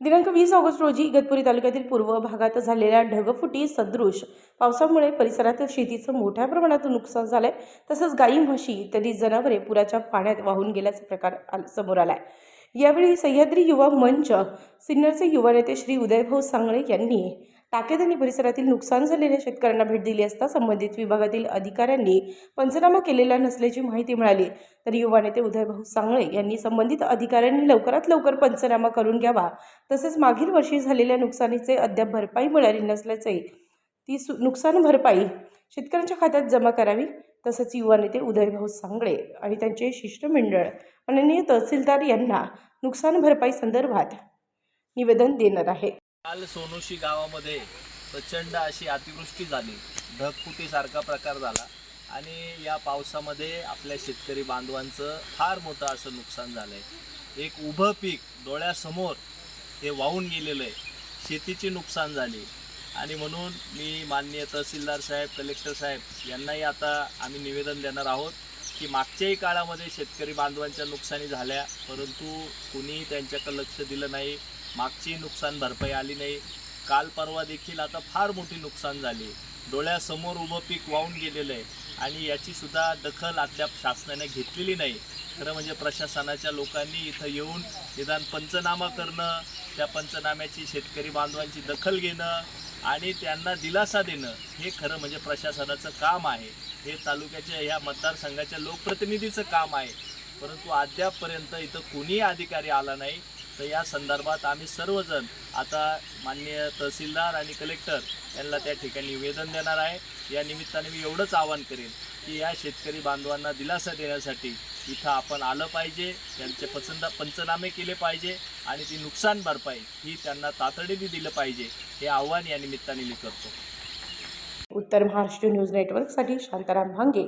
दिनांक 20 ऑगस्ट रोजी इगतपुरी तालुक्यातील पूर्व भागात झालेल्या ढगफुटी सदृश पावसामुळे परिसरातील शेतीचं मोठ्या प्रमाणात नुकसान झालंय। तसंच गाई, म्हशी इत्यादी जनावरे पुराच्या पाण्यात वाहून गेल्याचा प्रकार समोर आलाय। यावेळी सह्याद्री युवा मंच सिन्नरचे युवा नेते श्री उदयभाऊ सांगळे यांनी टाकेद आणि परिसरातील नुकसान झालेल्या शेतकऱ्यांना भेट दिली असता संबंधित विभागातील अधिकाऱ्यांनी पंचनामा केलेला नसल्याची माहिती मिळाली। तर युवा नेते उदयभाऊ सांगळे यांनी संबंधित अधिकाऱ्यांनी लवकरात लवकर पंचनामा करून घ्यावा, तसेच मागील वर्षी झालेल्या नुकसानीचे अद्याप भरपाई मिळाली नसल्याचे ती नुकसान भरपाई शेतकऱ्यांच्या खात्यात जमा करावी। तसेच युवा नेते उदयभाऊ सांगळे आणि त्यांचे शिष्टमंडळ माननीय तहसीलदार यांना नुकसान भरपाई संदर्भात निवेदन देणार आहे। काल सोनोशी गावामध्ये प्रचंड अशी अतिवृष्टी झाली, ढगफुटीसारखा प्रकार झाला आणि या पावसामध्ये आपल्या शेतकरी बांधवांचं फार मोठं असं नुकसान झालं आहे। एक उभं पीक डोळ्यासमोर हे वाहून गेलेलं आहे, शेतीची नुकसान झाली आणि म्हणून मी माननीय तहसीलदार साहेब, कलेक्टर साहेब यांनाही आता आम्ही निवेदन देणार आहोत की मागच्याही काळामध्ये शेतकरी बांधवांच्या नुकसानी झाल्या, परंतु कुणी त्यांच्याकडे लक्ष दिलं नाही, मागची नुकसान भरपाई आली नाही। काल परवा देखील आता फार मोठी नुकसान झाली, डोळ्यासमोर उभं पीक वाहून गेलेलं आहे आणि याची सुद्धा दखल अद्याप शासनाने घेतलेली नाही। खरं म्हणजे प्रशासनाच्या लोकांनी इथं येऊन निदान पंचनामा करणं, त्या पंचनाम्याची शेतकरी बांधवांची दखल घेणं आणि त्यांना दिलासा देणं हे खरं म्हणजे प्रशासनाचं काम आहे, हे तालुक्याच्या ह्या मतदारसंघाच्या लोकप्रतिनिधीचं काम आहे। परंतु अद्यापपर्यंत इथं कोणीही अधिकारी आला नाही। तर या संदर्भात आम्ही सर्वजण आता माननीय तहसीलदार आणि कलेक्टर यांना त्या ठिकाणी निवेदन देणार आहे। या निमित्ताने मी एवढंच आवाहन करेन की या शेतकरी बांधवांना दिलासा देण्यासाठी इथं आपण आलं पाहिजे, त्यांचे पंचनामे केले पाहिजे आणि ती नुकसान भरपाई ही त्यांना तातडीने दिलं पाहिजे, हे आव्हान या निमित्ताने मी करतो। उत्तर महाराष्ट्र न्यूज नेटवर्कसाठी शांताराम भांगे।